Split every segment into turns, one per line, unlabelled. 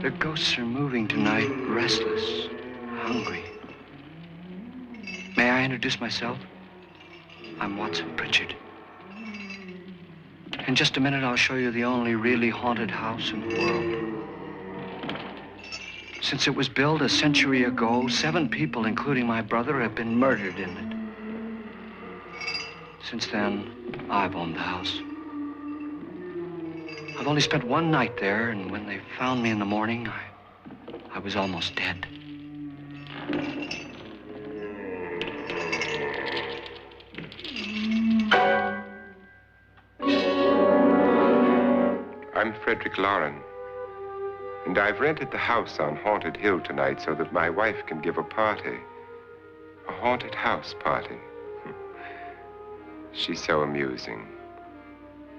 The ghosts are moving tonight, restless, hungry. May I introduce myself? I'm Watson Pritchard. In just a minute, I'll show you the only really haunted house in the world. Since it was built a century ago, 7 people, including my brother, have been murdered in it. Since then, I've owned the house. I've only spent one night there, and when they found me in the morning, I was almost dead.
I'm Frederick Loren, and I've rented the house on Haunted Hill tonight so that my wife can give a party. A haunted house party. She's so amusing.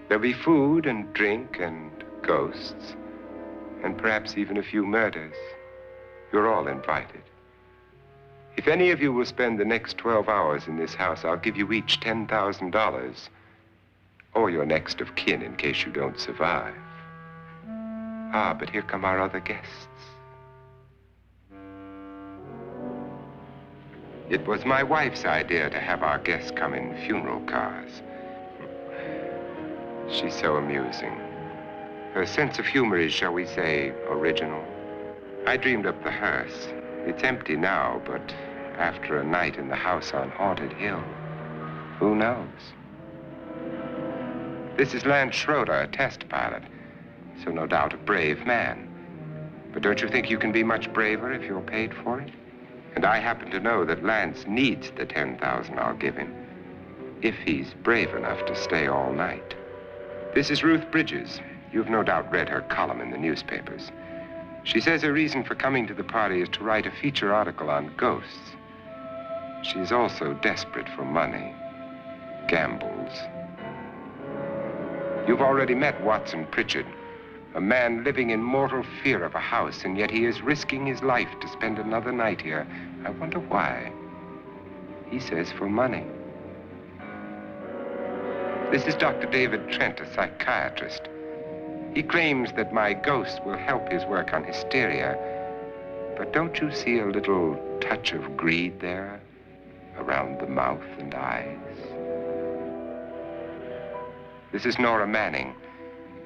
There'll be food and drink and ghosts, and perhaps even a few murders. You're all invited. If any of you will spend the next 12 hours in this house, I'll give you each $10,000, or your next of kin in case you don't survive. Ah, but here come our other guests. It was my wife's idea to have our guests come in funeral cars. She's so amusing. Her sense of humor is, shall we say, original. I dreamed up the hearse. It's empty now, but after a night in the house on Haunted Hill, who knows? This is Lance Schroeder, a test pilot, so no doubt a brave man. But don't you think you can be much braver if you're paid for it? And I happen to know that Lance needs the $10,000 I'll give him, if he's brave enough to stay all night. This is Ruth Bridges. You've no doubt read her column in the newspapers. She says her reason for coming to the party is to write a feature article on ghosts. She's also desperate for money, gambles. You've already met Watson Pritchard, a man living in mortal fear of a house, and yet he is risking his life to spend another night here. I wonder why. He says for money. This is Dr. David Trent, a psychiatrist. He claims that my ghost will help his work on hysteria. But don't you see a little touch of greed there around the mouth and eyes? This is Nora Manning.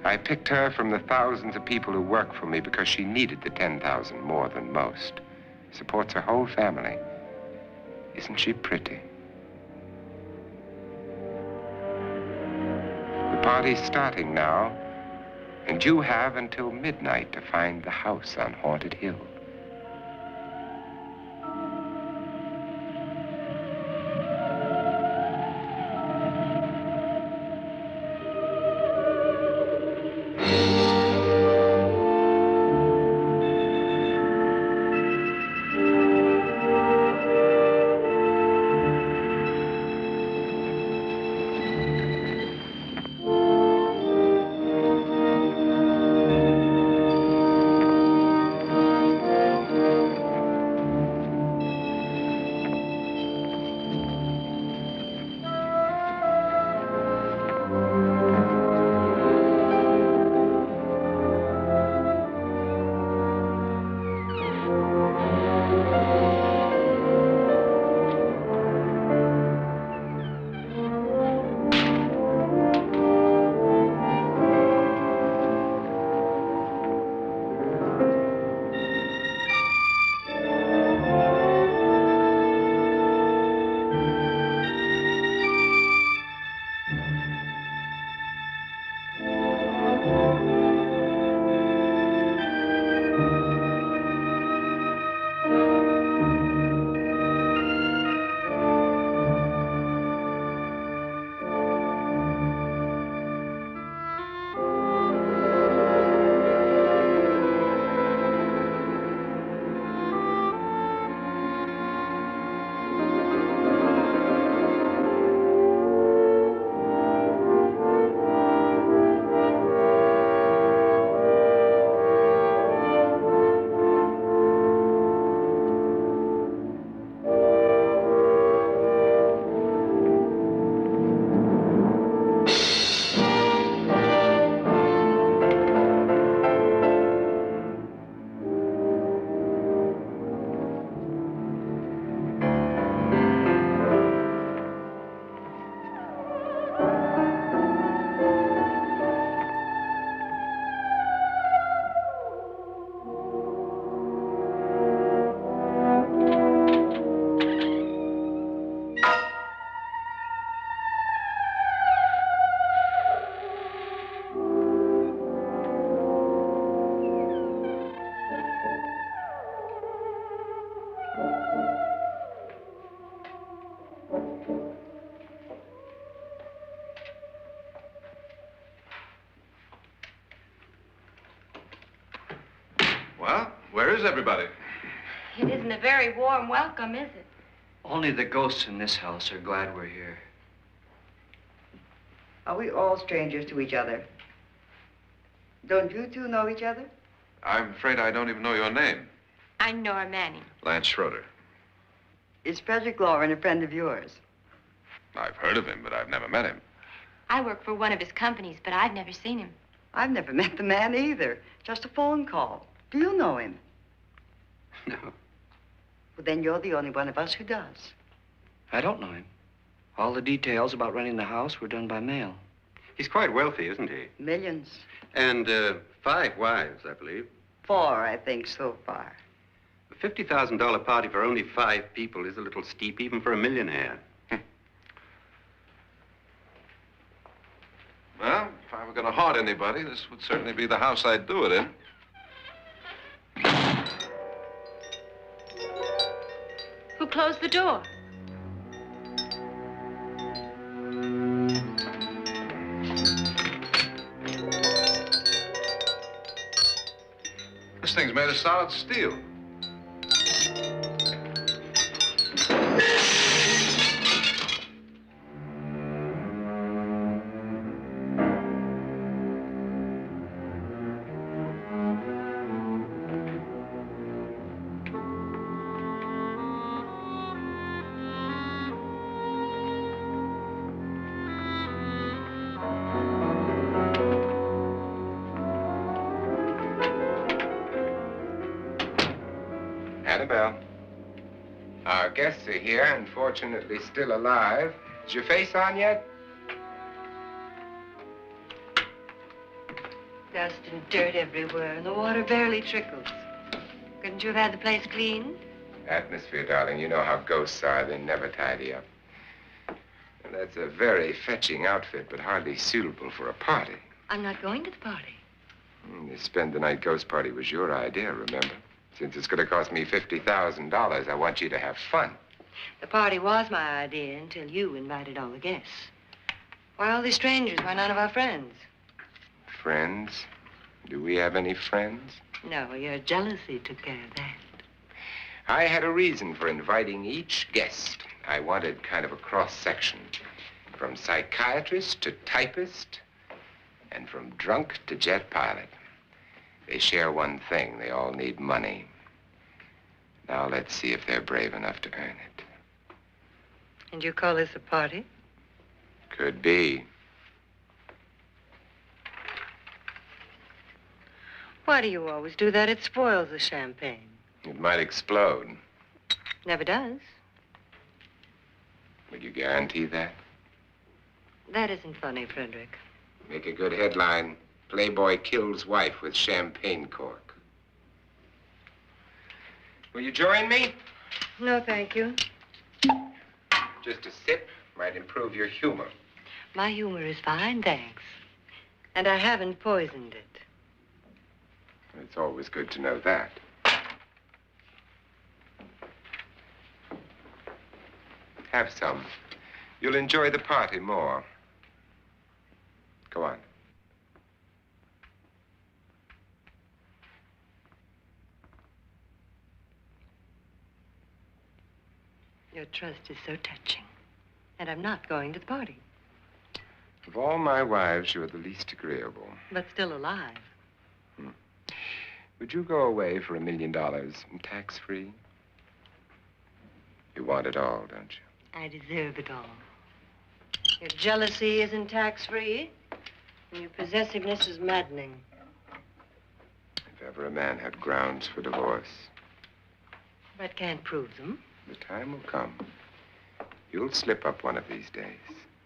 I picked her from the thousands of people who work for me because she needed the $10,000 more than most. Supports her whole family. Isn't she pretty? The party's starting now, and you have until midnight to find the house on Haunted Hill.
Well, where is everybody?
It isn't a very warm welcome, is it?
Only the ghosts in this house are glad we're here.
Are we all strangers to each other? Don't you two know each other?
I'm afraid I don't even know your name.
I'm Nora Manning.
Lance Schroeder.
Is Frederick Loren a friend of yours?
I've heard of him, but I've never met him.
I work for one of his companies, but I've never seen him.
I've never met the man either. Just a phone call. Do you know him?
No,
Well, then you're the only one of us who does.
I don't know him. All the details about renting the house were done by mail.
He's quite wealthy, isn't he?
Millions.
And 5 wives, I believe.
4, I think, so far.
A $50,000 party for only 5 people is a little steep, even for a millionaire.
Well, if I were going to haunt anybody, this would certainly be the house I'd do it in.
Who closed the door?
This thing's made of solid steel.
Annabelle, our guests are here, unfortunately still alive. Is your face on yet?
Dust and dirt everywhere, and the water barely trickles. Couldn't you have had the place cleaned?
Atmosphere, darling. You know how ghosts are. They never tidy up. And that's a very fetching outfit, but hardly suitable for a party.
I'm not going to the party.
The spend-the-night ghost party was your idea, remember? Since it's going to cost me $50,000, I want you to have fun.
The party was my idea until you invited all the guests. Why all these strangers? Why none of our friends?
Friends? Do we have any friends?
No, your jealousy took care of that.
I had a reason for inviting each guest. I wanted kind of a cross-section. From psychiatrist to typist, and from drunk to jet pilot. They share one thing. They all need money. Now let's see if they're brave enough to earn it.
And you call this a party?
Could be.
Why do you always do that? It spoils the champagne.
It might explode.
Never does.
Would you guarantee that?
That isn't funny, Frederick.
Make a good headline. Playboy kills wife with champagne cork. Will you join me?
No, thank you.
Just a sip might improve your humor.
My humor is fine, thanks. And I haven't poisoned it.
It's always good to know that. Have some. You'll enjoy the party more. Go on.
Your trust is so touching. And I'm not going to the party.
Of all my wives, you're the least agreeable.
But still alive.
Would you go away for $1 million tax-free? You want it all, don't you?
I deserve it all. Your jealousy isn't tax-free. And your possessiveness is maddening.
If ever a man had grounds for divorce,
But can't prove them.
the time will come. You'll slip up one of these days,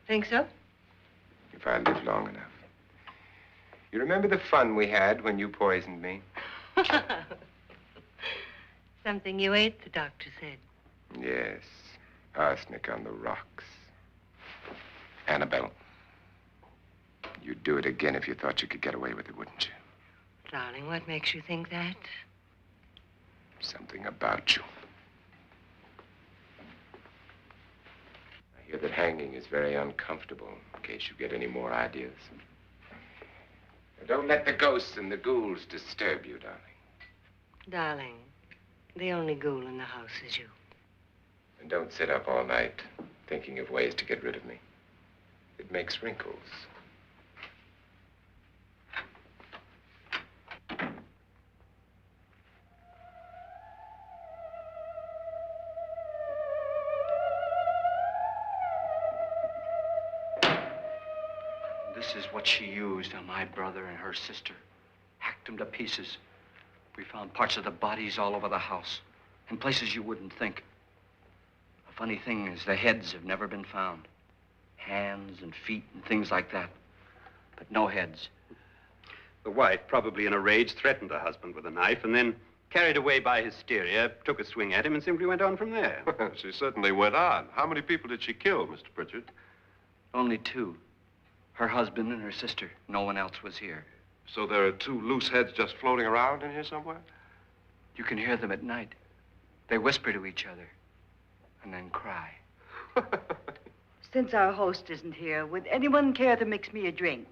Think so?
if I live long enough. You remember the fun we had when you poisoned me?
Something you ate, the doctor said.
Yes, arsenic on the rocks. Annabelle, you'd do it again if you thought you could get away with it, wouldn't you?
Darling, what makes you think that?
Something about you. I hear that hanging is very uncomfortable, in case you get any more ideas. Now, don't let the ghosts and the ghouls disturb you, darling.
Darling, the only ghoul in the house is you.
And don't sit up all night thinking of ways to get rid of me. It makes wrinkles.
This is what she used on my brother and her sister. Hacked them to pieces. We found parts of the bodies all over the house, in places you wouldn't think. The funny thing is the heads have never been found. Hands and feet and things like that. But no heads.
The wife, probably in a rage, threatened her husband with a knife and then, carried away by hysteria, took a swing at him and simply went on from there.
She certainly went on. How many people did she kill, Mr. Pritchard?
Only two. Her husband and her sister. No one else was here.
So there are two loose heads just floating around in here somewhere?
You can hear them at night. They whisper to each other and then cry.
Since our host isn't here, would anyone care to mix me a drink?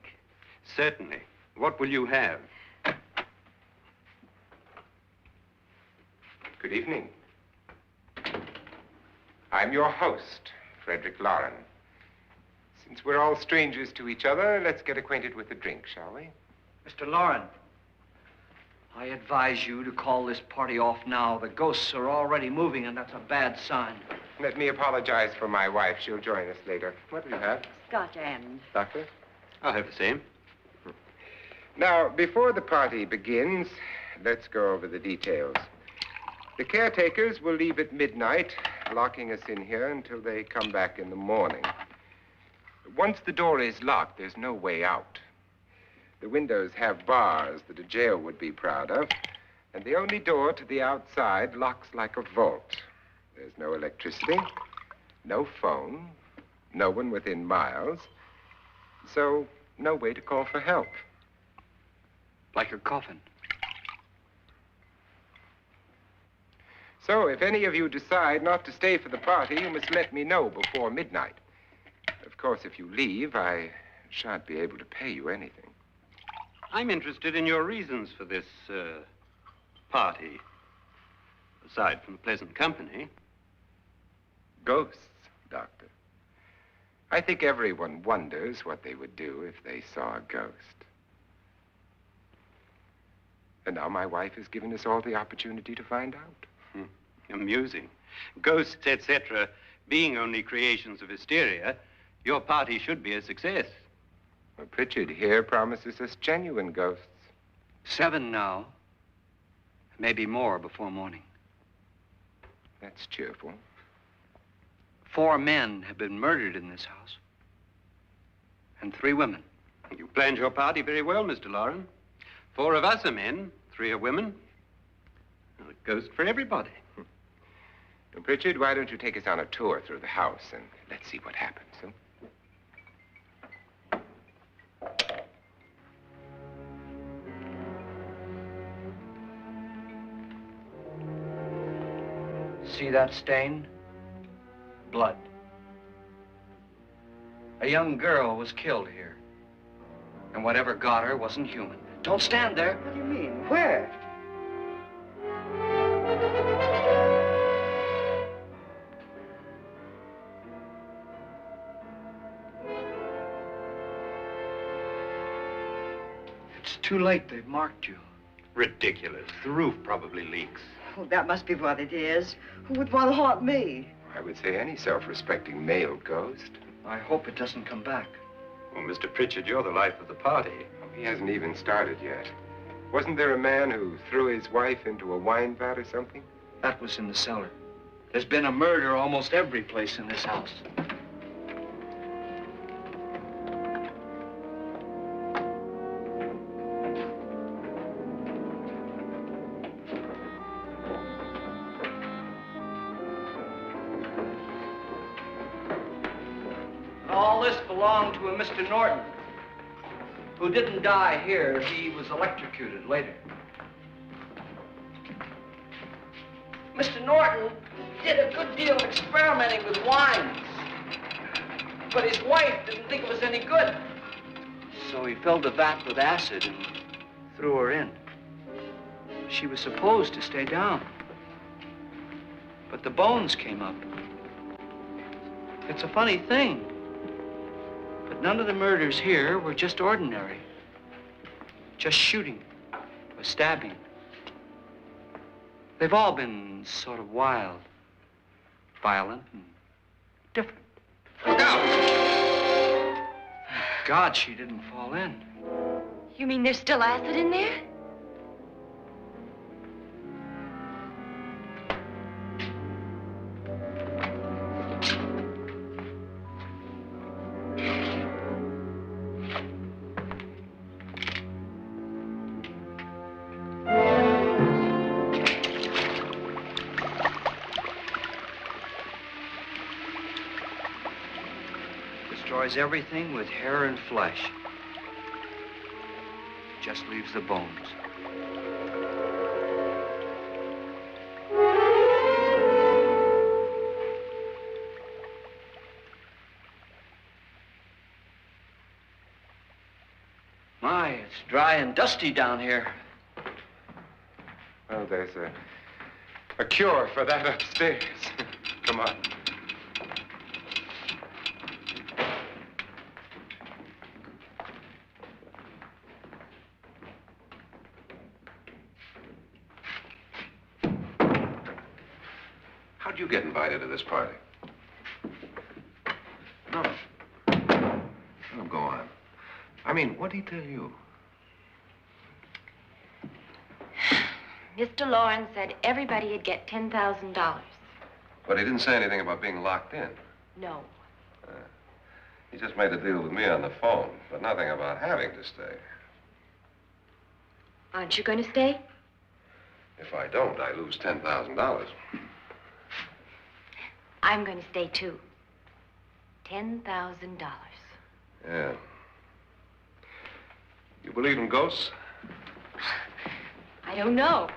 Certainly. What will you have?
Good evening. I'm your host, Frederick Loren. Since we're all strangers to each other, let's get acquainted with a drink, shall we?
Mr. Loren, I advise you to call this party off now. The ghosts are already moving, and that's a bad sign.
Let me apologize for my wife. She'll join us later. What do you have?
Scotch and.
Doctor?
I'll have the same.
Now, before the party begins, let's go over the details. The caretakers will leave at midnight, locking us in here until they come back in the morning. Once the door is locked, there's no way out. The windows have bars that a jail would be proud of, and the only door to the outside locks like a vault. There's no electricity, no phone, no one within miles, so no way to call for help.
Like a coffin.
So if any of you decide not to stay for the party, you must let me know before midnight. Of course, if you leave, I shan't be able to pay you anything.
I'm interested in your reasons for this, party. Aside from the pleasant company.
Ghosts, Doctor. I think everyone wonders what they would do if they saw a ghost. And now my wife has given us all the opportunity to find out.
Amusing. Ghosts, etc., being only creations of hysteria, your party should be a success.
Well, Pritchard here promises us genuine ghosts.
7 now. Maybe more before morning.
That's cheerful.
4 men have been murdered in this house. And 3 women.
You planned your party very well, Mr. Loren. 4 of us are men, 3 are women. And a ghost for everybody.
Well, Pritchard, why don't you take us on a tour through the house and let's see what happens, huh?
See that stain? Blood. A young girl was killed here. And whatever got her wasn't human. Don't stand there.
What do you mean? Where?
It's too late. They've marked you.
Ridiculous. The roof probably leaks.
Oh, that must be what it is. Who would want to haunt me?
I would say any self-respecting male ghost.
I hope it doesn't come back.
Well, Mr. Pritchard, you're the life of the party.
Oh, he hasn't even started yet. Wasn't there a man who threw his wife into a wine vat or something?
That was in the cellar. There's been a murder almost every place in this house. All this belonged to a Mr. Norton, who didn't die here. He was electrocuted later. Mr. Norton did a good deal of experimenting with wines, but his wife didn't think it was any good. So he filled the vat with acid and threw her in. She was supposed to stay down. But the bones came up. It's a funny thing. But none of the murders here were just ordinary. Just shooting or stabbing. They've all been sort of wild, violent, and different.
Look out!
Thank God she didn't fall in.
You mean there's still acid in there?
Destroys everything with hair and flesh. Just leaves the bones. My, it's dry and dusty down here.
Well, there's a cure for that upstairs. Come on.
How'd you get invited to this party? No. Let him go on. I mean, what'd he tell you?
Mr. Loren said everybody'd get $10,000.
But he didn't say anything about being locked in.
No.
He just made a deal with me on the phone, but nothing about having to stay.
Aren't you going to stay?
If I don't, I lose $10,000.
I'm going to stay, too. $10,000.
Yeah. You believe in ghosts?
I don't know.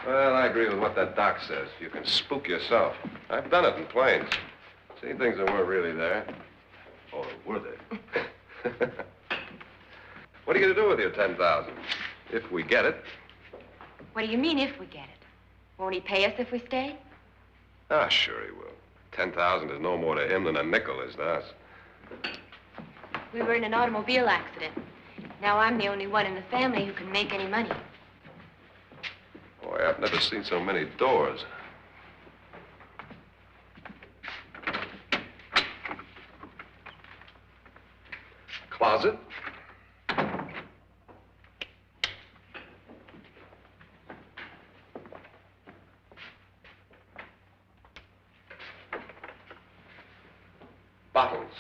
Well, I agree with what that doc says. You can spook yourself. I've done it in planes. Seen things that weren't really there. Or were they? What are you going to do with your $10,000? If we get it.
What do you mean, if we get it? Won't he pay us if we stay?
Ah, sure he will. 10,000 is no more to him than a nickel is to us.
We were in an automobile accident. Now I'm the only one in the family who can make any money.
Boy, I've never seen so many doors. Closet. Bottles.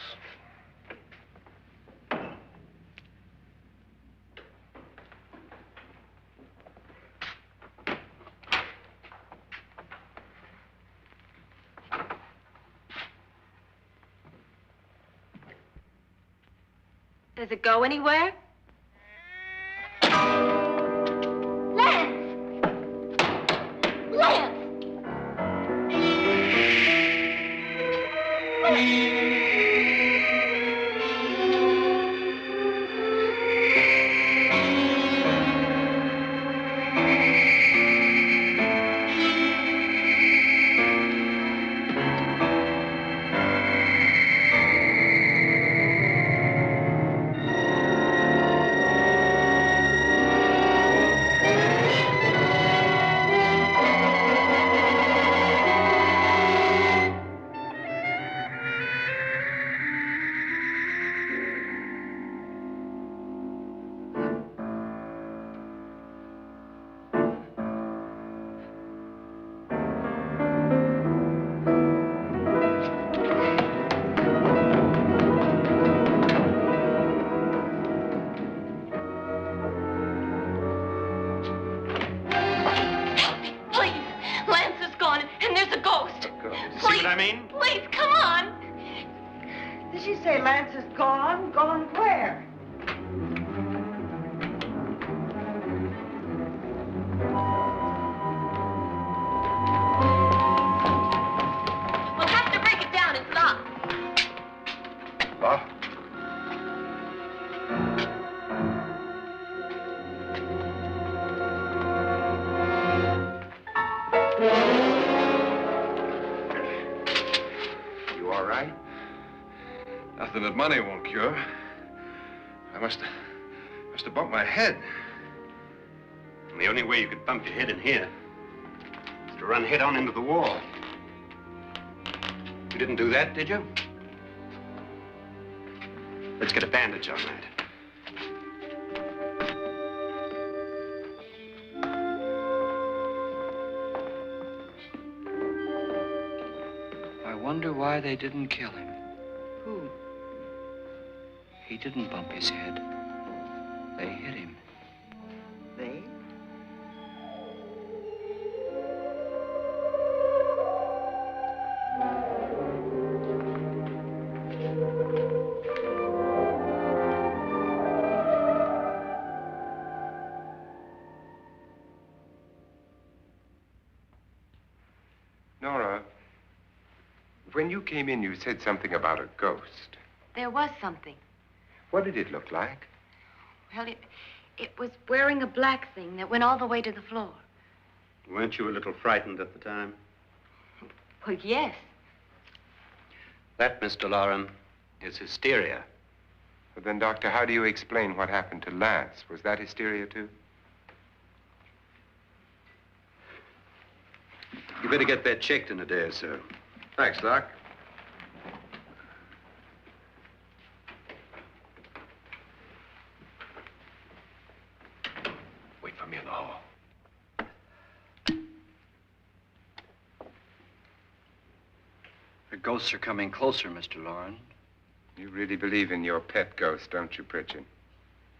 Does it go anywhere? Lance! Lance! Please, come on.
Did she say Lance is gone? Gone where?
We'll have to break it down. It's locked.
Locked? something that money won't cure. I must have bumped my head.
And the only way you could bump your head in here is to run head on into the wall. You didn't do that, did you? Let's get a bandage on that.
I wonder why they didn't kill him.
Who?
He didn't bump his head. They hit him.
They?
Nora, when you came in, you said something about a ghost.
There was something.
What did it look like?
Well, it was wearing a black thing that went all the way to the floor.
Weren't you a little frightened at the time?
Well, yes.
That, Mr. Loren, is hysteria.
Well, then, Doctor, how do you explain what happened to Lance? Was that hysteria, too?
You better get that checked in a day or so.
Thanks, Doc. Wait for me in the hall.
The ghosts are coming closer, Mr. Loren.
You really believe in your pet ghost, don't you, Pritchard?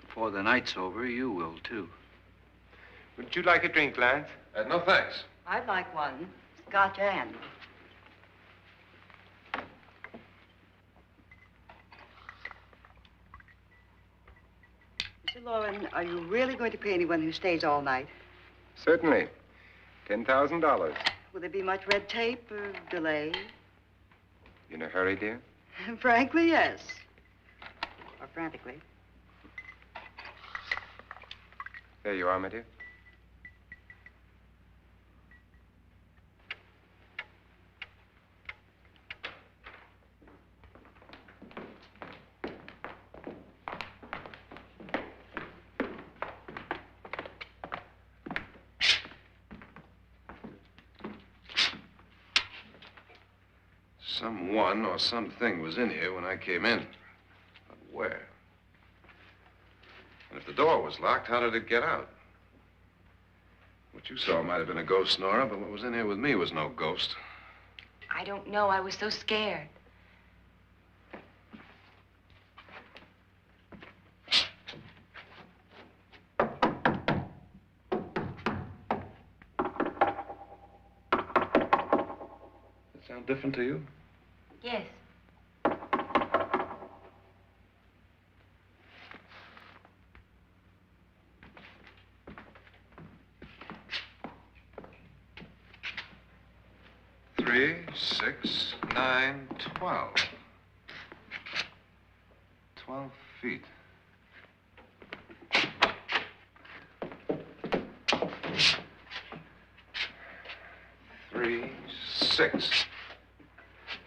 Before the night's over, you will, too.
Would you like a drink, Lance?
No, thanks.
I'd like one. Scotch and. Mr. Loren, are you really going to pay anyone who stays all night?
Certainly. $10,000.
Will there be much red tape or delay?
You in a hurry, dear?
Frankly, yes. Or frantically.
There you are, my dear.
Someone or something was in here when I came in. But where? And if the door was locked, how did it get out? What you saw might have been a ghost, Nora, but what was in here with me was no ghost.
I don't know. I was so scared.
Does it sound different to you?
Yes.
Three, 6, 9, 12. 12 feet. Three, 6.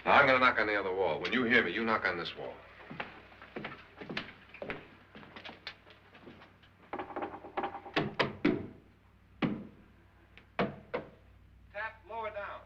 Now, I'm going to knock on the other wall. When you hear me, you knock on this wall. Tap lower down.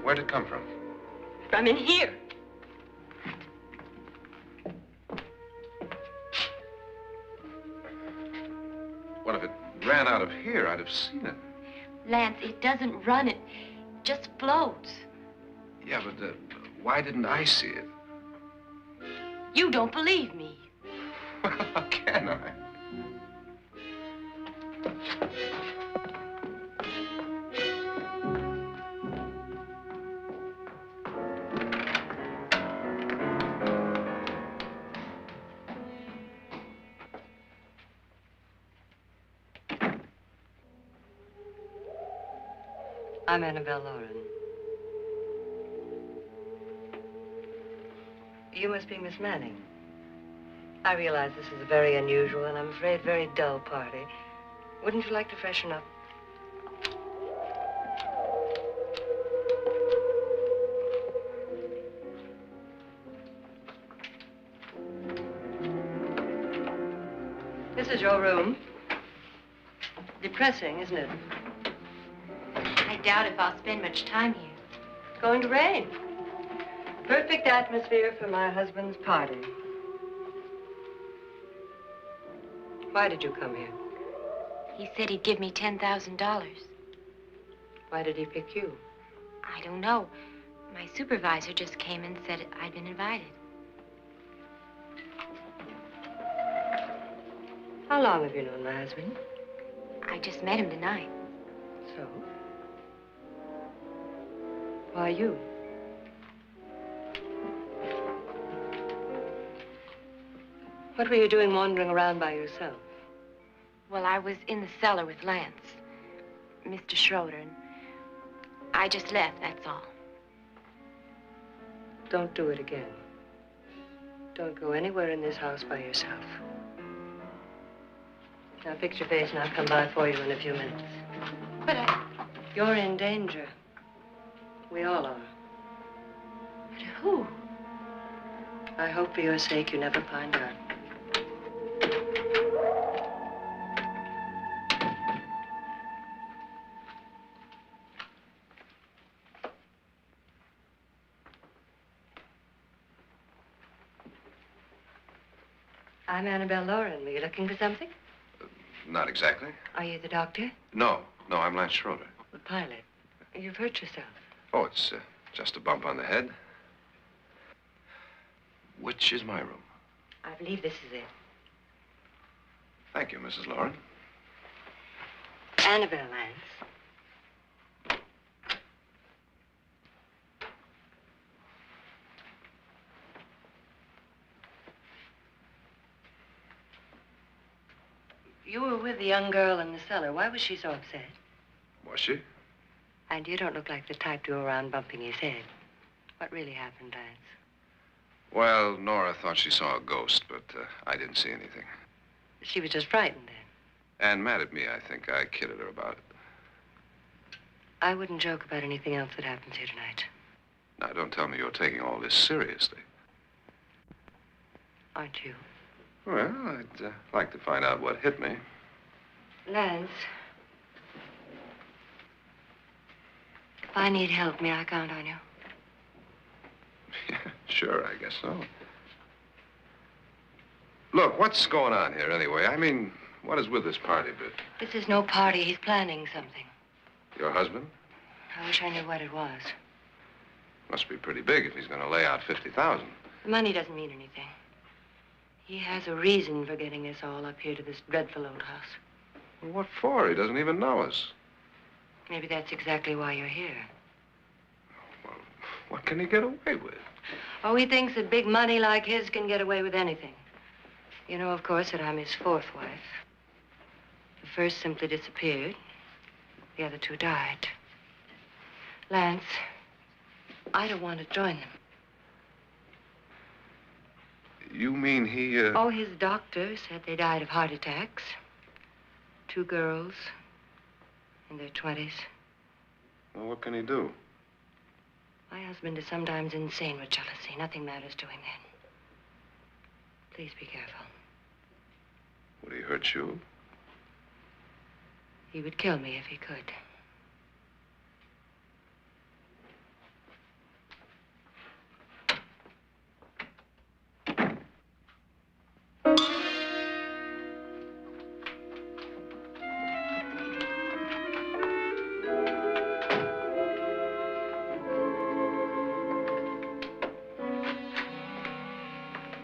Where'd it come from?
From in here.
Well, if it ran out of here, I'd have seen it.
Lance, it doesn't run. It just floats.
Yeah, but why didn't I see it?
You don't believe me.
Well, how can I?
I'm Annabelle Loren. You must be Miss Manning. I realize this is a very unusual and I'm afraid very dull party. Wouldn't you like to freshen up? This is your room. Depressing, isn't it?
I doubt if I'll spend much time here.
It's going to rain. Perfect atmosphere for my husband's party. Why did you come here?
He said he'd give me $10,000.
Why did he pick you?
I don't know. My supervisor just came and said I'd been invited.
How long have you known my husband?
I just met him tonight.
So? Why you? What were you doing wandering around by yourself?
Well, I was in the cellar with Lance, Mr. Schroeder, and I just left, that's all.
Don't do it again. Don't go anywhere in this house by yourself. Now fix your face and I'll come by for you in a few minutes.
But
You're in danger. We all are.
But who?
I hope for your sake you never find out. I'm Annabelle Loren. Were you looking for something?
Not exactly.
Are you the doctor?
No, I'm Lance Schroeder.
The pilot. You've hurt yourself.
Oh, it's just a bump on the head. Which is my room?
I believe this is it.
Thank you, Mrs. Loren.
Annabelle, Lance. You were with the young girl in the cellar. Why was she so upset?
Was she?
And you don't look like the type to go around bumping his head. What really happened, Lance?
Well, Nora thought she saw a ghost, but I didn't see anything.
She was just frightened then.
And mad at me, I think. I kidded her about it.
I wouldn't joke about anything else that happens here tonight.
Now, don't tell me you're taking all this seriously.
Aren't you?
Well, I'd like to find out what hit me.
Lance. If I need help, may I count on you?
Yeah, sure, I guess so. Look, what's going on here anyway? I mean, what is with this party bit?
This is no party. He's planning something.
Your husband?
I wish I knew what it was.
Must be pretty big if he's going to lay out 50,000.
The money doesn't mean anything. He has a reason for getting us all up here to this dreadful old house.
Well, what for? He doesn't even know us.
Maybe that's exactly why you're here.
Well, what can he get away with?
Oh, he thinks that big money like his can get away with anything. You know, of course, that I'm his fourth wife. The first simply disappeared. The other two died. Lance, I don't want to join them.
You mean he,
Oh, his doctor said they died of heart attacks. 2 girls in their 20s.
Well, what can he do?
My husband is sometimes insane with jealousy. Nothing matters to him then. Please be careful.
Would he hurt you?
He would kill me if he could.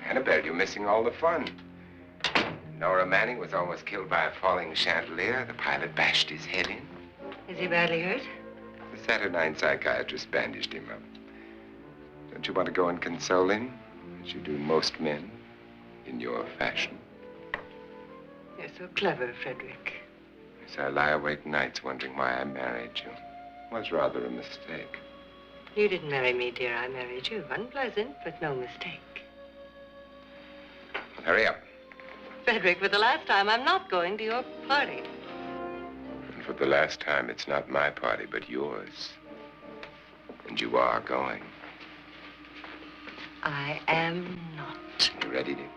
Annabelle, you're missing all the fun. Nora Manning was almost killed by a falling chandelier. The pilot bashed his head in.
Is he badly hurt?
The Saturnine psychiatrist bandaged him up. Don't you want to go and console him, as you do most men, in your fashion?
You're so clever, Frederick.
Yes, I lie awake nights wondering why I married you. was rather a mistake.
You didn't marry me, dear. I married you. Unpleasant, but no mistake.
Hurry up.
Frederick, for the last time, I'm not going to your party.
And for the last time, it's not my party, but yours. And you are going.
I am not.
You ready, dear?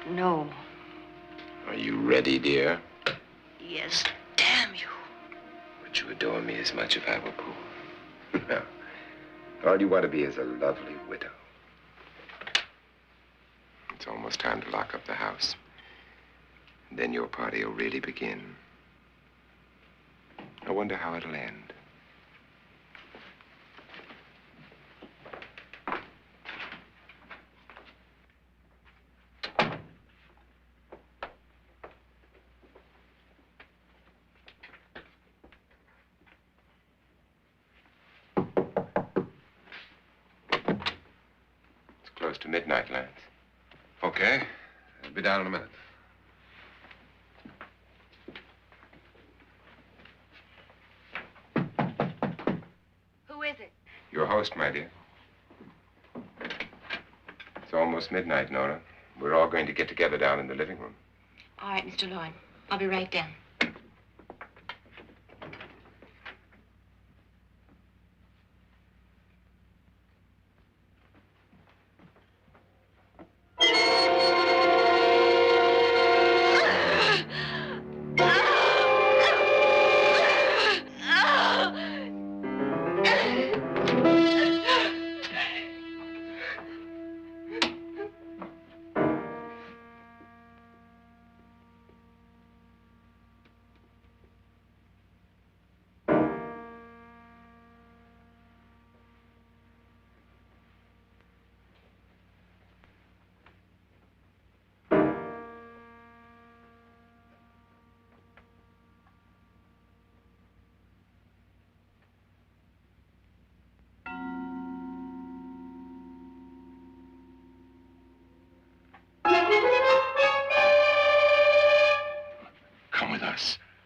No.
Are you ready, dear?
Yes, damn you.
Would you adore me as much if I were poor? No. All you want to be is a lovely widow. It's almost time to lock up the house. And then your party will really begin. I wonder how it'll end. Close to midnight, Lance.
Okay. I'll be down in a minute.
Who is it?
Your host, my dear. It's almost midnight, Nora. We're all going to get together down in the living room.
All right, Mr. Loren. I'll be right down.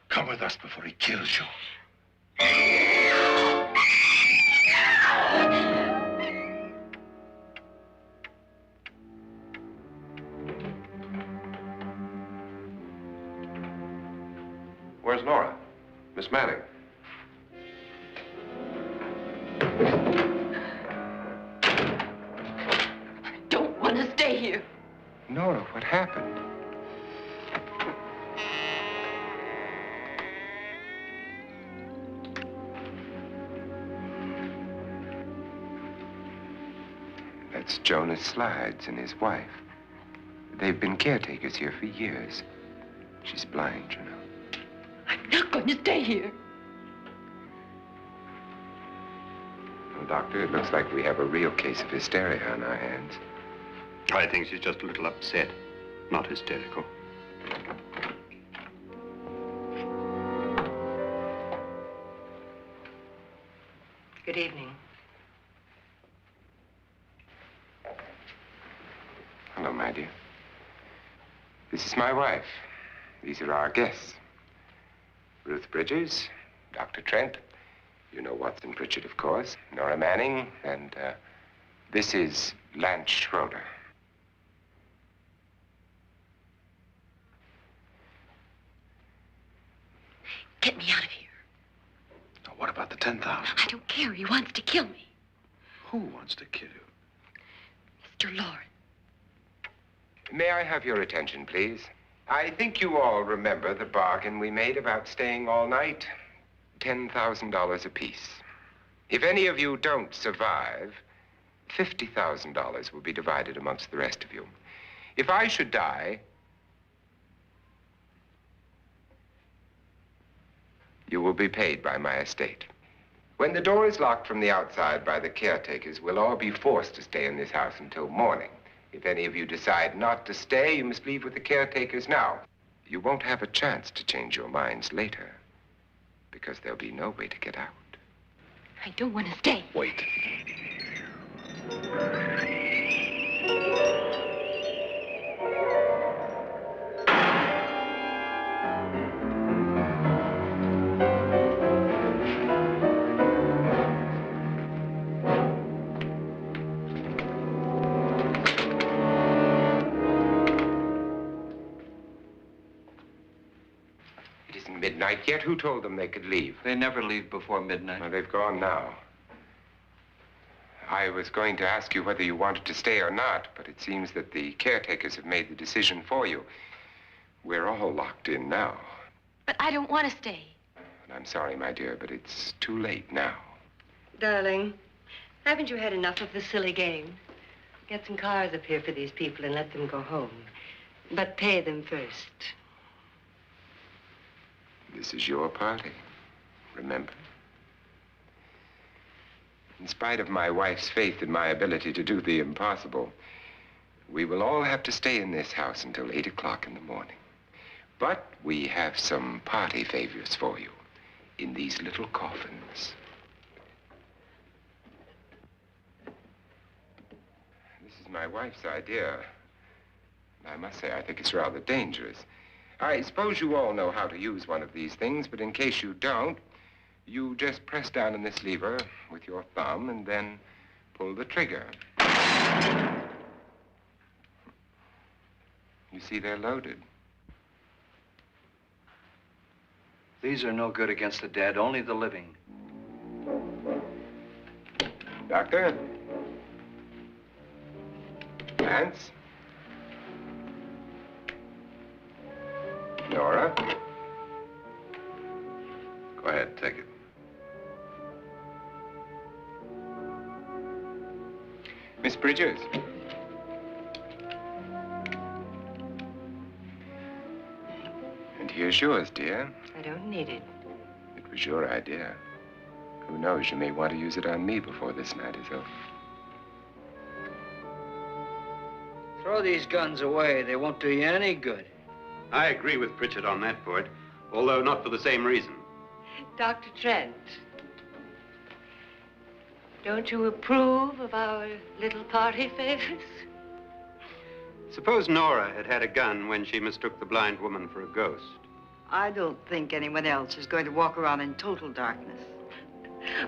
Come with us before he kills you. Where's Nora? Miss Manning.
I don't want to stay here.
Nora, what happened? That's Jonas Slides and his wife. They've been caretakers here for years. She's blind, you know.
I'm not going to stay here.
Well, Doctor, it looks like we have a real case of hysteria on our hands.
I think she's just a little upset, not hysterical.
Good evening.
Hello, my dear. This is my wife. These are our guests. Ruth Bridges, Dr. Trent. You know Watson Pritchard, of course. Nora Manning, and this is Lance Schroeder.
Get me out of here.
Now, what about the 10,000?
I don't care. He wants to kill me.
Who wants to kill you?
Mr. Loren.
May I have your attention, please? I think you all remember the bargain we made about staying all night. $10,000 apiece. If any of you don't survive, $50,000 will be divided amongst the rest of you. If I should die, you will be paid by my estate. When the door is locked from the outside by the caretakers, we'll all be forced to stay in this house until morning. If any of you decide not to stay, you must leave with the caretakers now. You won't have a chance to change your minds later, because there'll be no way to get out.
I don't want to stay.
Wait.
isn't midnight yet. Who told them they could leave?
They never leave before midnight.
Well, they've gone now. I was going to ask you whether you wanted to stay or not, but it seems that the caretakers have made the decision for you. We're all locked in now.
But I don't want to stay.
And I'm sorry, my dear, but it's too late now.
Darling, haven't you had enough of the silly game? Get some cars up here for these people and let them go home. But pay them first.
This is your party, remember? In spite of my wife's faith in my ability to do the impossible, we will all have to stay in this house until 8 o'clock in the morning. But we have some party favors for you in these little coffins. This is my wife's idea. I must say, I think it's rather dangerous. I suppose you all know how to use one of these things, but in case you don't, you just press down on this lever with your thumb and then pull the trigger. You see, they're loaded.
These are no good against the dead, only the living.
Doctor? Lance? Nora?
Go ahead, take it.
Miss Bridges? And here's yours, dear.
I don't need it.
It was your idea. Who knows, you may want to use it on me before this night is over.
Throw these guns away. They won't do you any good.
I agree with Pritchard on that point, although not for the same reason.
Dr. Trent, don't you approve of our little party favors?
Suppose Nora had had a gun when she mistook the blind woman for a ghost.
I don't think anyone else is going to walk around in total darkness.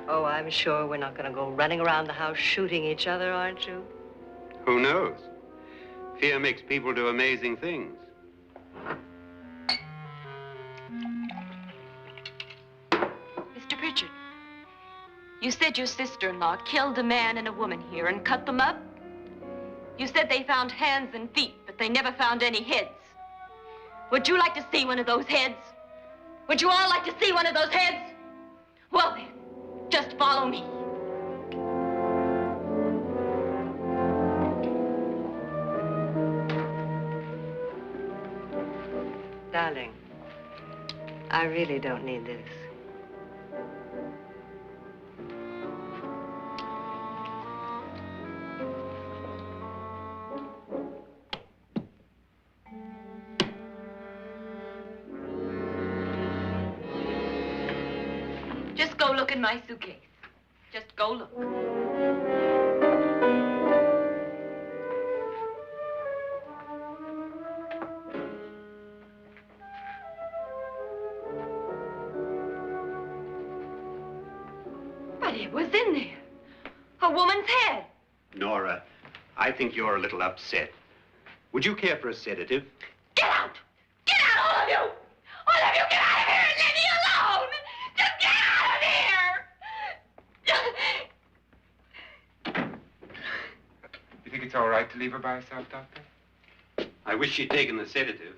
Oh, I'm sure we're not going to go running around the house shooting each other, aren't you?
Who knows? Fear makes people do amazing things.
Mr. Pritchard, you said your sister-in-law killed a man and a woman here and cut them up? You said they found hands and feet, but they never found any heads. Would you like to see one of those heads? Would you all like to see one of those heads? Well then, just follow me.
Darling, I really don't need this.
Just go look in my suitcase. Just go look. But it was in there. A woman's head.
Nora, I think you're a little upset. Would you care for a sedative?
Get out! Get out, all of you! All of you, get out of here and leave me alone! Just get out of here!
You think it's all right to leave her by herself, Doctor?
I wish she'd taken the sedative.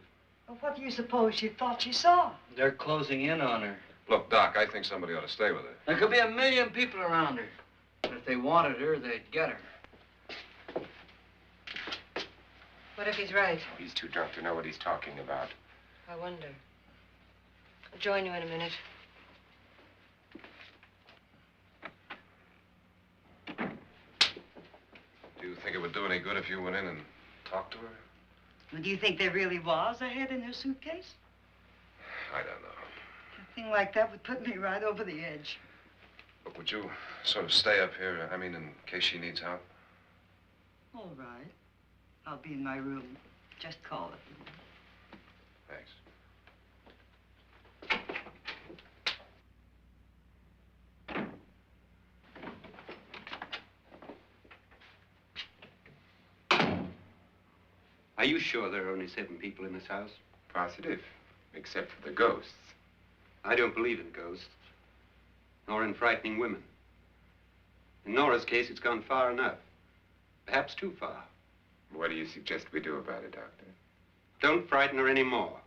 Well, what do you suppose she thought she saw?
They're closing in on her.
Look, Doc, I think somebody ought to stay with her.
There could be 1 million people around her. But if they wanted her, they'd get her.
What if he's right?
He's too drunk to know what he's talking about.
I wonder. I'll join you in a minute.
Do you think it would do any good if you went in and talked to her?
Well, do you think there really was a head in her suitcase?
I don't know.
A thing like that would put me right over the edge.
Look, would you sort of stay up here, I mean, in case she needs help?
All right. I'll be in my room. Just call it.
Thanks.
Are you sure there are only 7 people in this house?
Positive, except for the ghosts.
I don't believe in ghosts, nor in frightening women. In Nora's case, it's gone far enough. Perhaps too far.
What do you suggest we do about it, Doctor?
Don't frighten her anymore.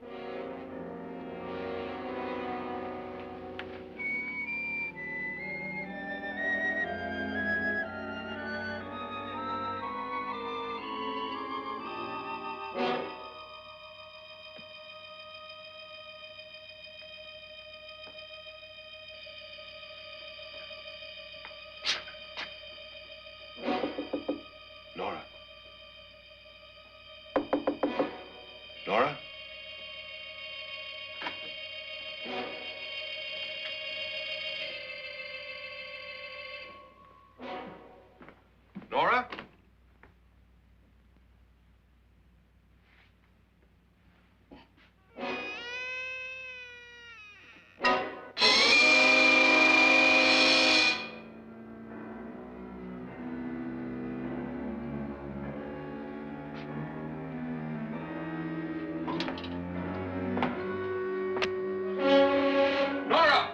Nora? Nora? Nora? Nora!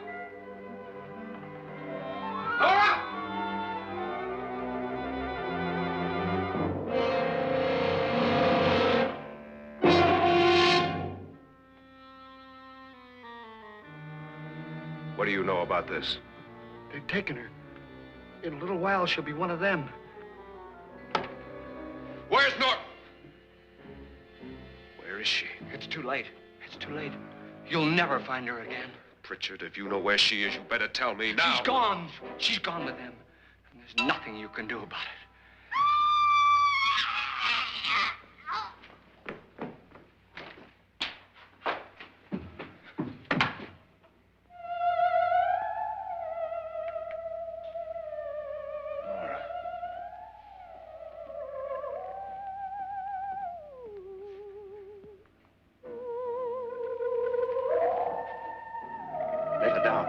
Nora! What do you know about this?
They've taken her. In a little while, she'll be one of them.
Where's Nora? Where is she?
It's too late. It's too late. You'll never find her again.
Pritchard, if you know where she is, you better tell me now.
She's gone. She's gone with them. And there's nothing you can do about it.
Nora.
Let her down.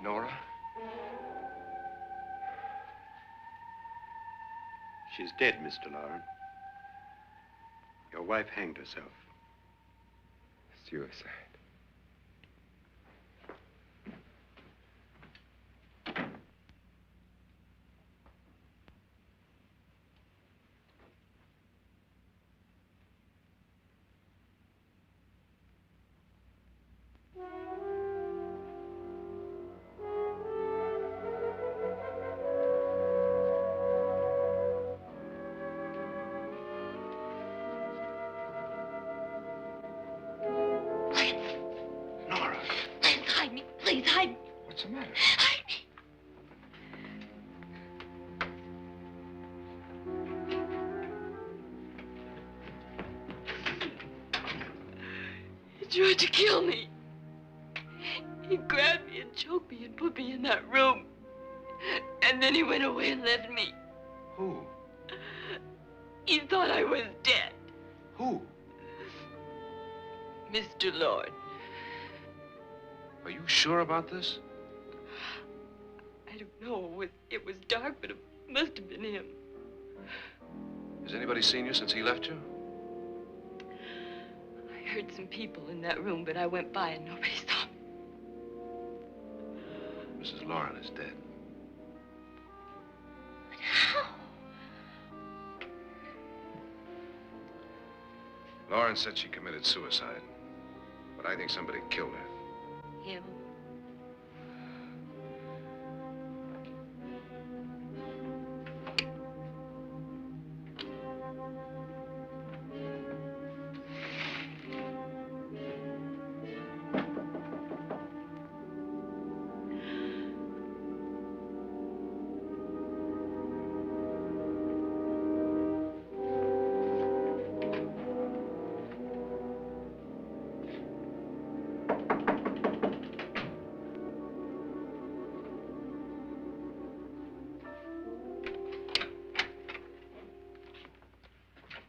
Nora?
She's dead, Mr. Loren. Your wife hanged herself.
Suicide.
Nora,
Please hide me. Please hide me.
what's the matter?
Hide me. He tried to kill me. He grabbed me and choked me and put me in that room. And then he went away and left me.
Who?
He thought I was dead.
Who?
Mr. Lord.
Are you sure about this?
I don't know. It was dark, but it must have been him.
Has anybody seen you since he left you?
I heard some people in that room, but I went by and nobody saw me.
Mrs. Loren is dead.
But how?
Loren said she committed suicide, but I think somebody killed her.
Him?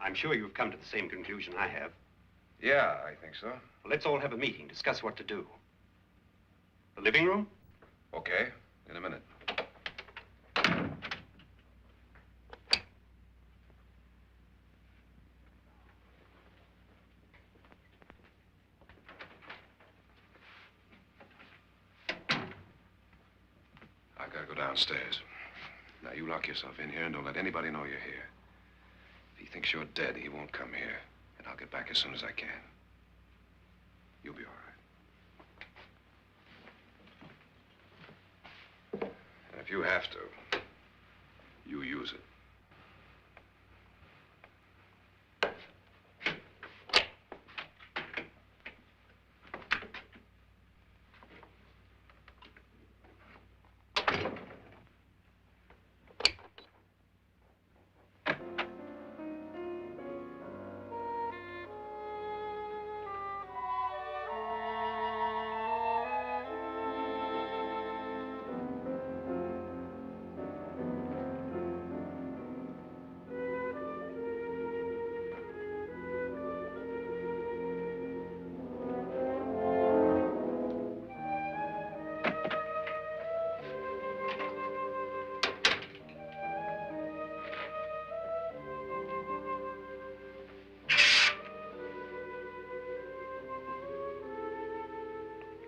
I'm sure you've come to the same conclusion I have.
Yeah, I think so.
Well, let's all have a meeting, discuss what to do. The living room?
Okay, in a minute. I've got to go downstairs. Now, you lock yourself in here and don't let anybody know you're here. If he thinks you're dead, he won't come here. And I'll get back as soon as I can. You'll be all right. And if you have to, you use it.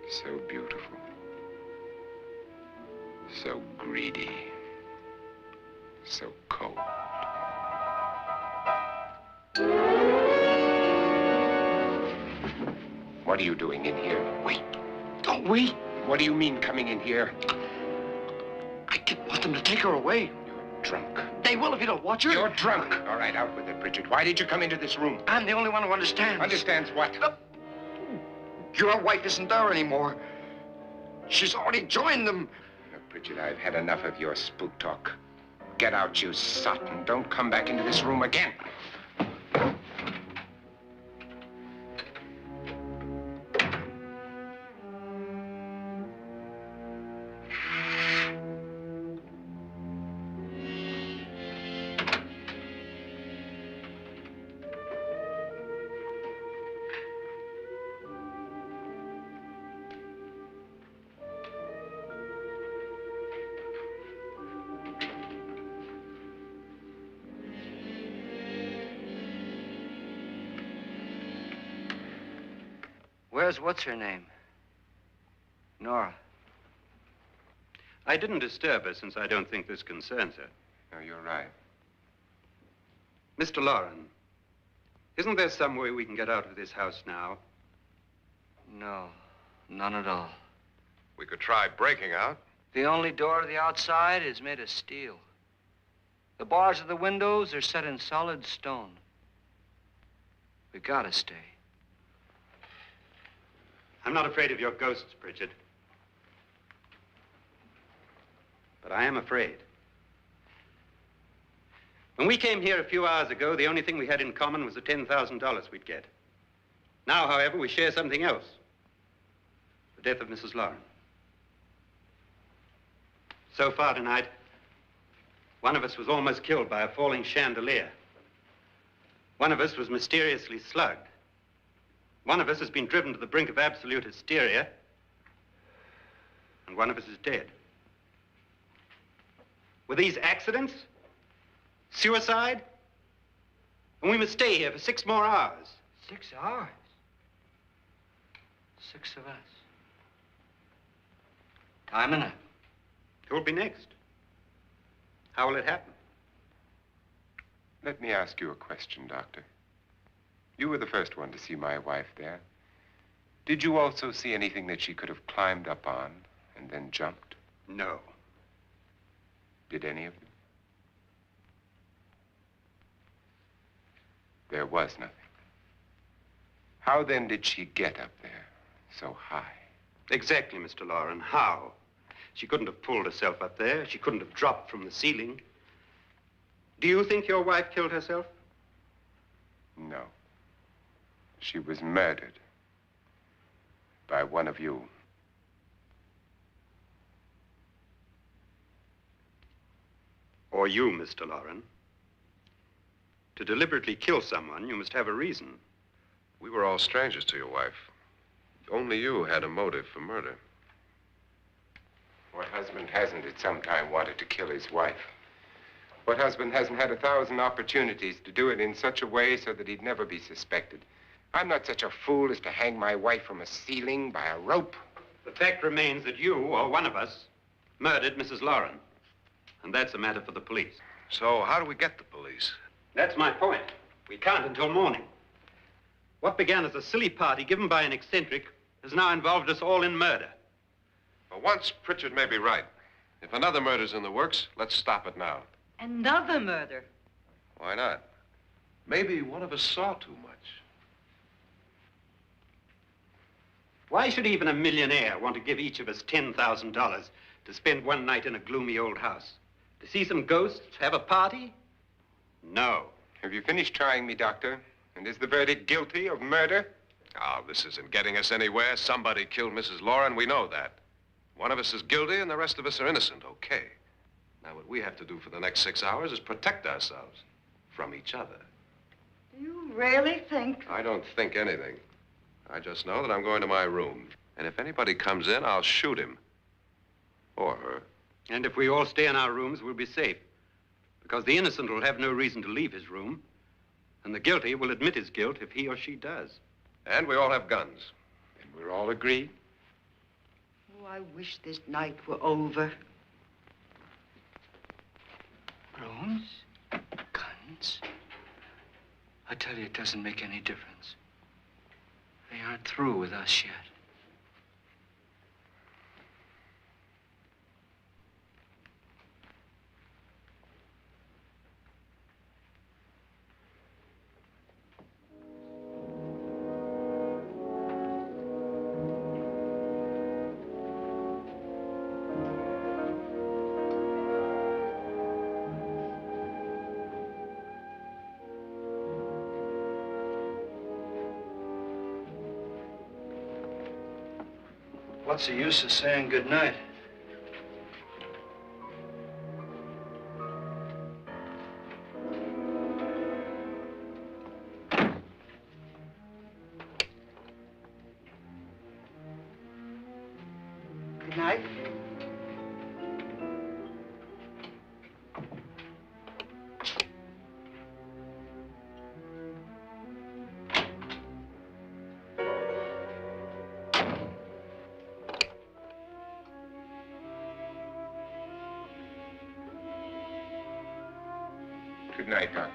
So beautiful. So greedy. So cold. What are you doing in here?
Wait. Don't wait.
What do you mean coming in here?
I didn't want them to take her away.
You're drunk.
They will if you don't watch her.
You're drunk. All right, out with it, Bridget. Why did you come into this room?
I'm the only one who understands.
Understands what?
Your wife isn't there anymore. She's already joined them.
Look, Bridget, I've had enough of your spook talk. Get out, you sot, and don't come back into this room again.
Where's what's-her-name? Nora.
I didn't disturb her since I don't think this concerns her.
No, you're right.
Mr. Loren, isn't there some way we can get out of this house now?
No, none at all.
We could try breaking out.
The only door to the outside is made of steel. The bars of the windows are set in solid stone. We gotta stay.
I'm not afraid of your ghosts, Bridget. But I am afraid. When we came here a few hours ago, the only thing we had in common was the $10,000 we'd get. Now, however, we share something else. The death of Mrs. Loren. So far tonight, one of us was almost killed by a falling chandelier. One of us was mysteriously slugged. One of us has been driven to the brink of absolute hysteria, and one of us is dead. Were these accidents? Suicide? And we must stay here for 6 more hours.
6 hours? 6 of us. Time enough.
Who'll be next? How will it happen?
Let me ask you a question, Doctor. You were the first one to see my wife there. Did you also see anything that she could have climbed up on and then jumped?
No.
Did any of you? There was nothing. How then did she get up there so high?
Exactly, Mr. Loren. How? She couldn't have pulled herself up there. She couldn't have dropped from the ceiling. Do you think your wife killed herself?
No. She was murdered by one of you.
Or you, Mr. Loren. To deliberately kill someone, you must have a reason.
We were all strangers to your wife. Only you had a motive for murder.
What husband hasn't at some time wanted to kill his wife? What husband hasn't had 1,000 opportunities to do it in such a way so that he'd never be suspected? I'm not such a fool as to hang my wife from a ceiling by a rope.
The fact remains that you, or one of us, murdered Mrs. Loren. And that's a matter for the police.
So how do we get the police?
That's my point. We can't until morning. What began as a silly party given by an eccentric has now involved us all in murder.
For once, Pritchard may be right. If another murder's in the works, let's stop it now.
Another murder?
Why not? Maybe one of us saw too much.
Why should even a millionaire want to give each of us $10,000 to spend one night in a gloomy old house? To see some ghosts, have a party? No.
Have you finished trying me, Doctor? And is the verdict guilty of murder?
Oh, this isn't getting us anywhere. Somebody killed Mrs. Loren. We know that. One of us is guilty and the rest of us are innocent, okay. Now, what we have to do for the next 6 hours is protect ourselves from each other.
Do you really think?
I don't think anything. I just know that I'm going to my room. And if anybody comes in, I'll shoot him. Or her.
And if we all stay in our rooms, we'll be safe. Because the innocent will have no reason to leave his room. And the guilty will admit his guilt if he or she does.
And we all have guns.
And we're all agreed?
Oh, I wish this night were over.
Rooms? Guns? I tell you, it doesn't make any difference. They aren't through with us yet. What's the use of saying goodnight?
Good night.
Good night, Doctor.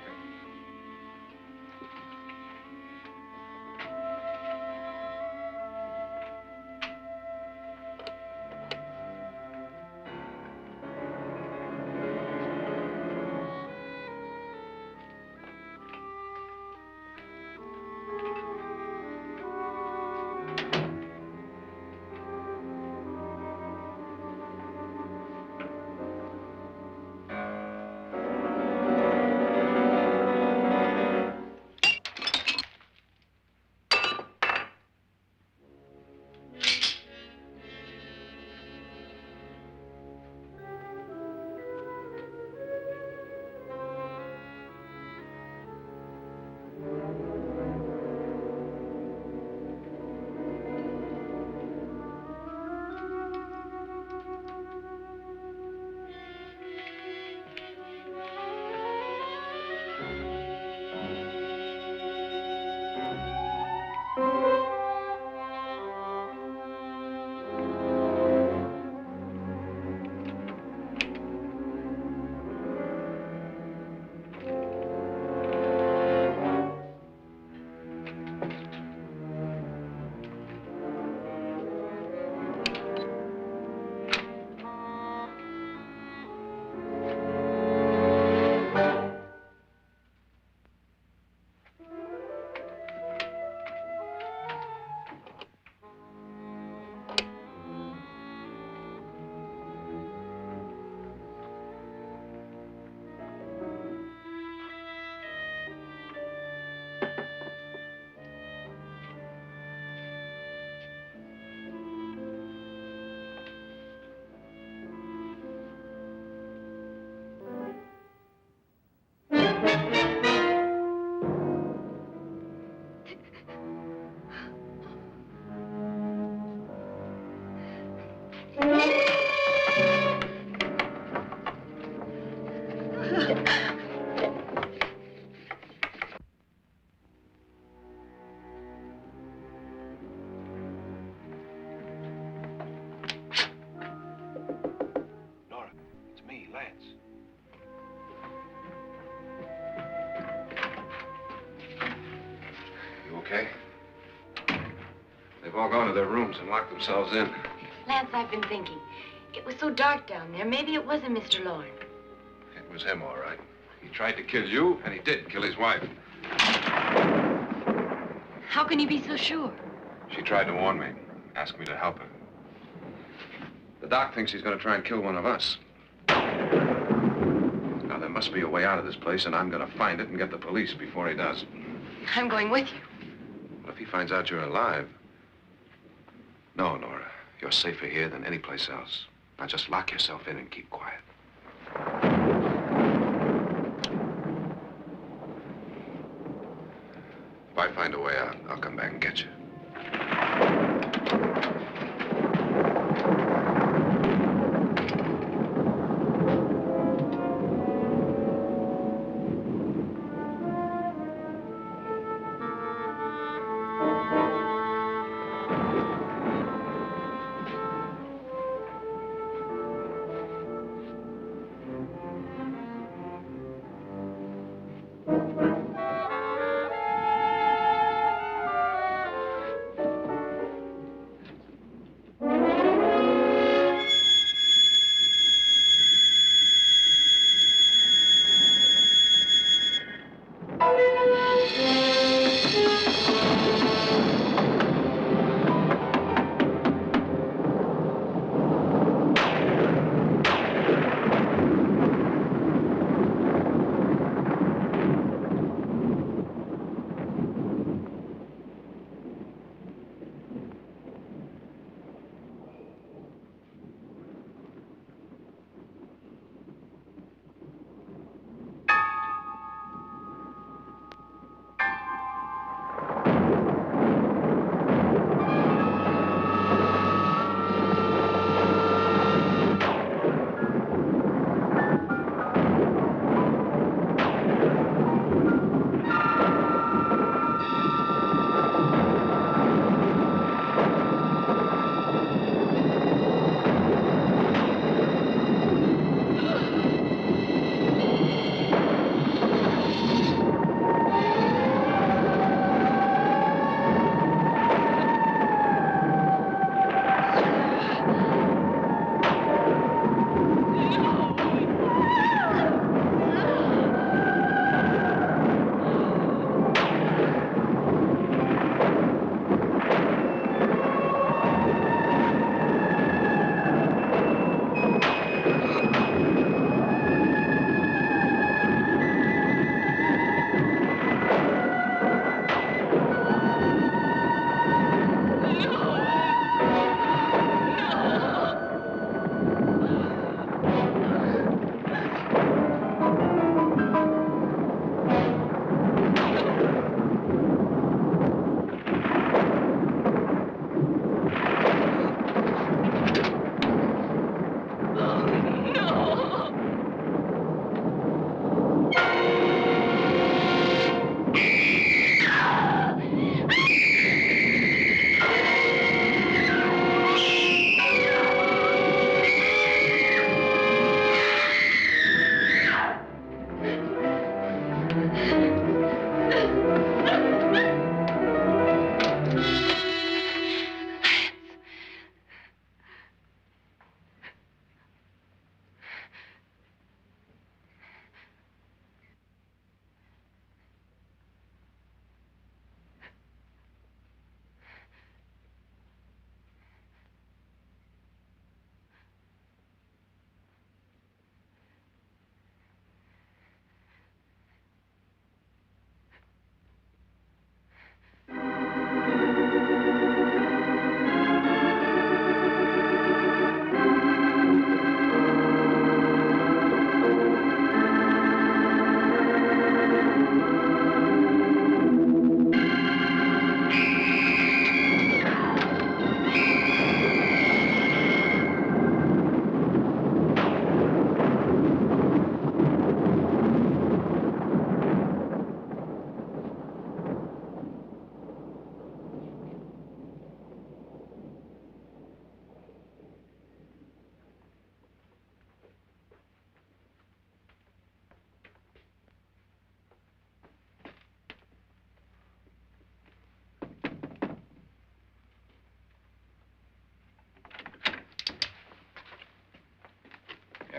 Nora, it's me, Lance. You okay? They've all gone to their rooms and locked themselves in.
Lance, I've been thinking. It was so dark down there. Maybe it wasn't Mr. Loren.
It was him, all right. He tried to kill you, and he did kill his wife.
How can you be so sure?
She tried to warn me, asked me to help her. The doc thinks he's going to try and kill one of us. Now, there must be a way out of this place, and I'm going to find it and get the police before he does.
I'm going with you.
What if he finds out you're alive? No, Nora. You're safer here than any place else. Now, just lock yourself in and keep quiet. If I find a way out, I'll come back and get you.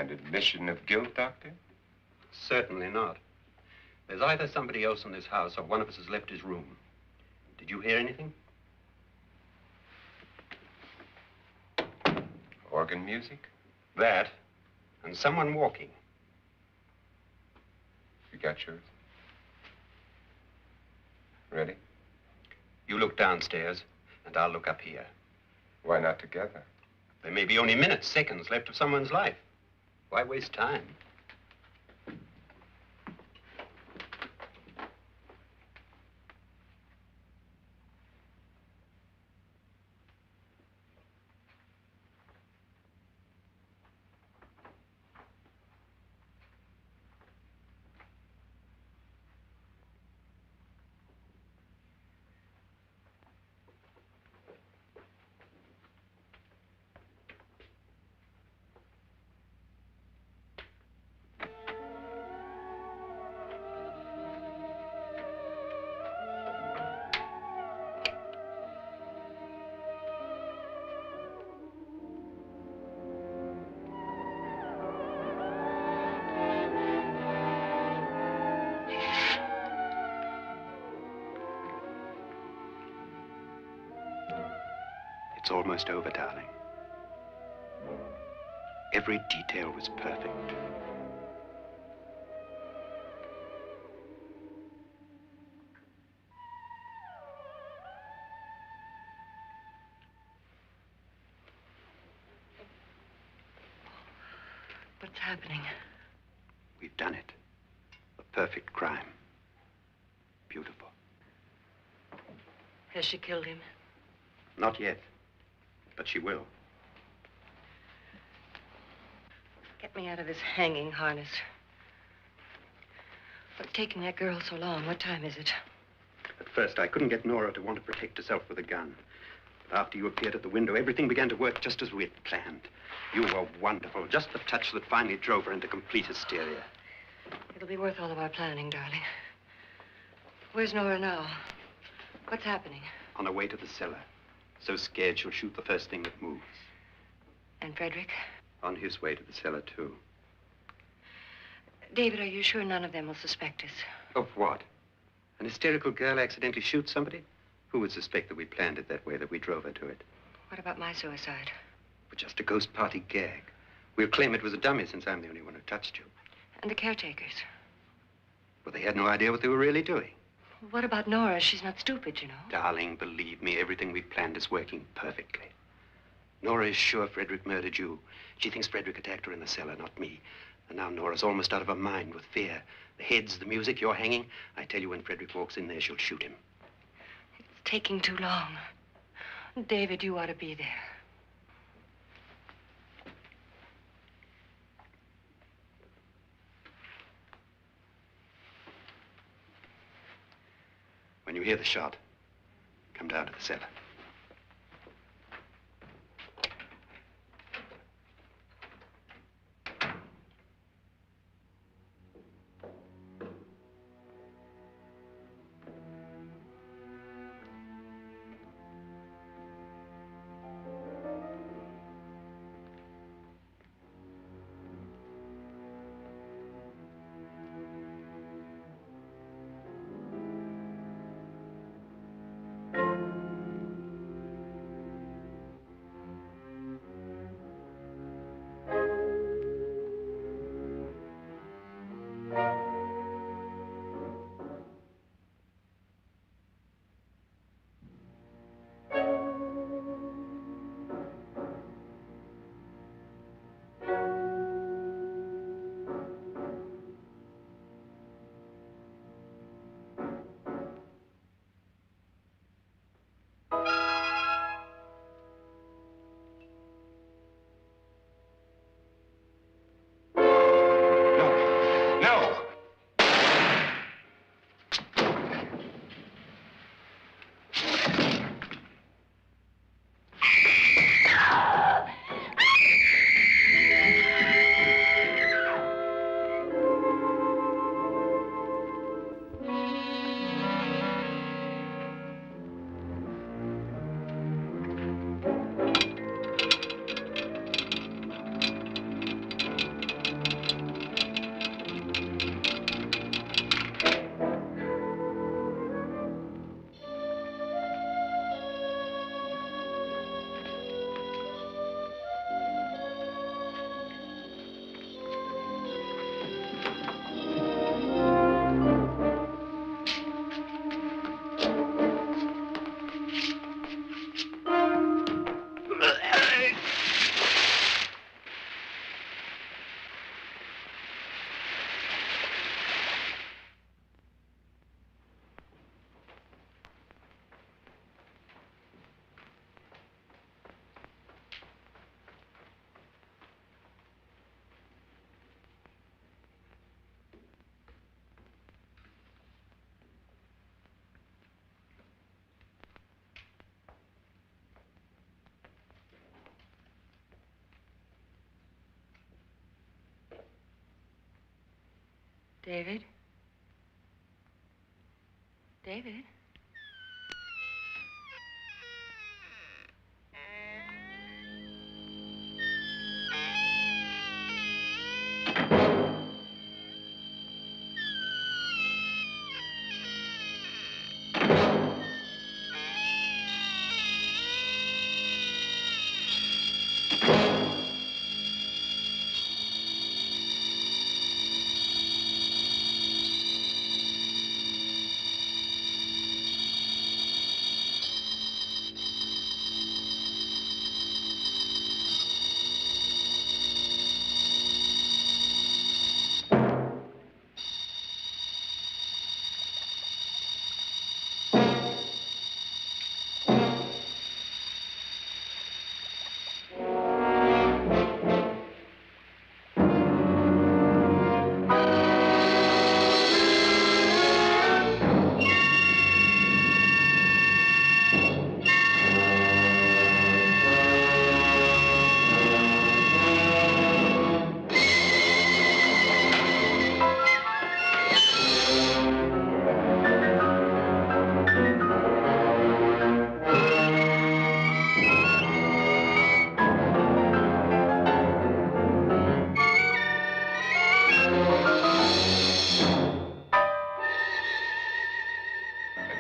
And admission of guilt, Doctor?
Certainly not. There's either somebody else in this house or one of us has left his room. Did you hear anything?
Organ music?
That, and someone walking.
You got yours? Ready?
You look downstairs, and I'll look up here.
Why not together?
There may be only minutes, seconds left of someone's life. Why waste time? It's almost over, darling. Every detail was perfect.
What's happening?
We've done it. A perfect crime. Beautiful.
Has she killed him?
Not yet, but she will.
Get me out of this hanging harness. What's taking that girl so long? What time is it?
At first, I couldn't get Nora to want to protect herself with a gun. But after you appeared at the window, everything began to work just as we had planned. You were wonderful. Just the touch that finally drove her into complete hysteria.
It'll be worth all of our planning, darling. Where's Nora now? What's happening?
On her way to the cellar. So scared she'll shoot the first thing that moves.
And Frederick?
On his way to the cellar, too.
David, are you sure none of them will suspect us?
Of what? An hysterical girl accidentally shoots somebody? Who would suspect that we planned it that way, that we drove her to it?
What about my suicide?
But just a ghost party gag. We'll claim it was a dummy since I'm the only one who touched you.
And the caretakers?
Well, they had no idea what they were really doing.
What about Nora? She's not stupid, you know.
Darling, believe me, everything we planned is working perfectly. Nora is sure Frederick murdered you. She thinks Frederick attacked her in the cellar, not me. And now Nora's almost out of her mind with fear. The heads, the music, you're hanging. I tell you, when Frederick walks in there, she'll shoot him.
It's taking too long. David, you ought to be there.
When you hear the shot, come down to the cellar.
David? David?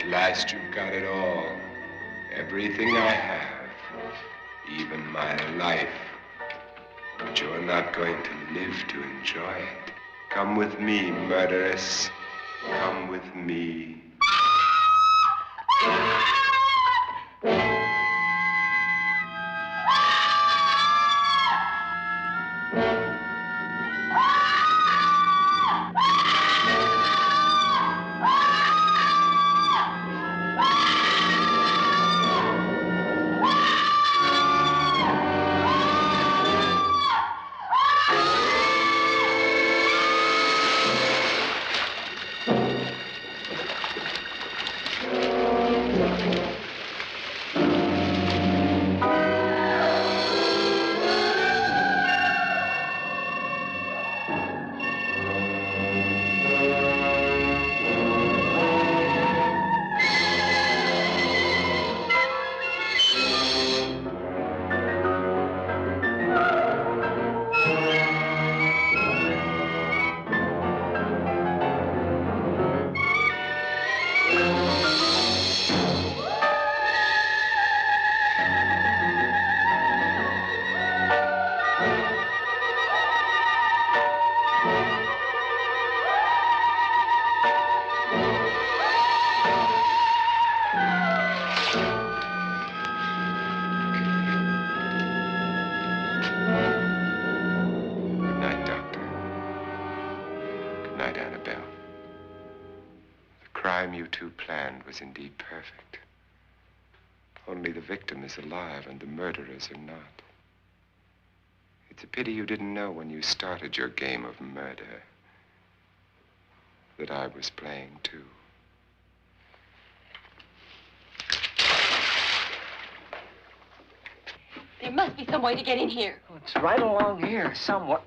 At last you've got it all. Everything I have. Even my life. But you're not going to live to enjoy it. Come with me, murderess. Come with me. Annabelle. The crime you two planned was indeed perfect. Only the victim is alive and the murderers are not. It's a pity you didn't know when you started your game of murder that I was playing too.
There must be some way to get in here.
Oh, it's right along here, somewhere.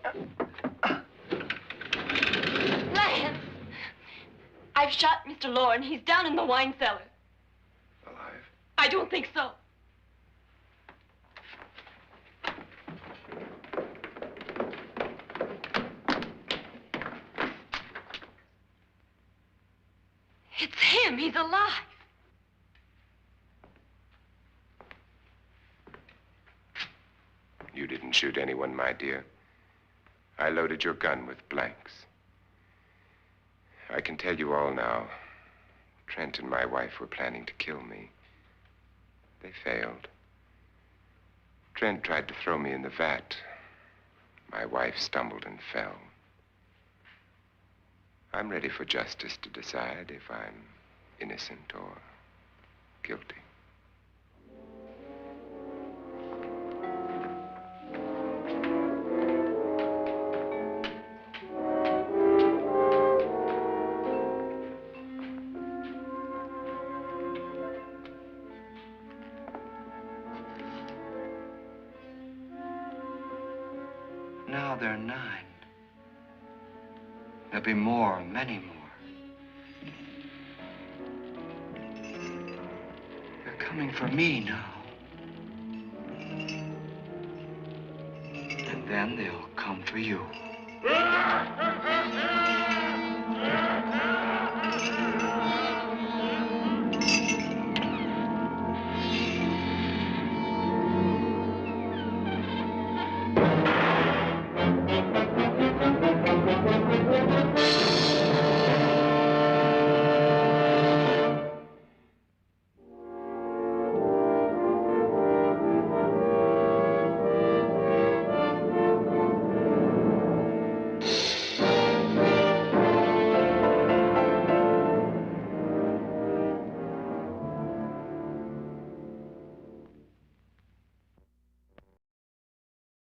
Lance! I've shot Mr. Loren. He's down in the wine cellar.
Alive?
I don't think so. It's him. He's alive.
You didn't shoot anyone, my dear. I loaded your gun with blanks. I can tell you all now. Trent and my wife were planning to kill me. They failed. Trent tried to throw me in the vat. My wife stumbled and fell. I'm ready for justice to decide if I'm innocent or guilty.
Now they're 9. There'll be more, many more. They're coming for me now. And then they'll come for you.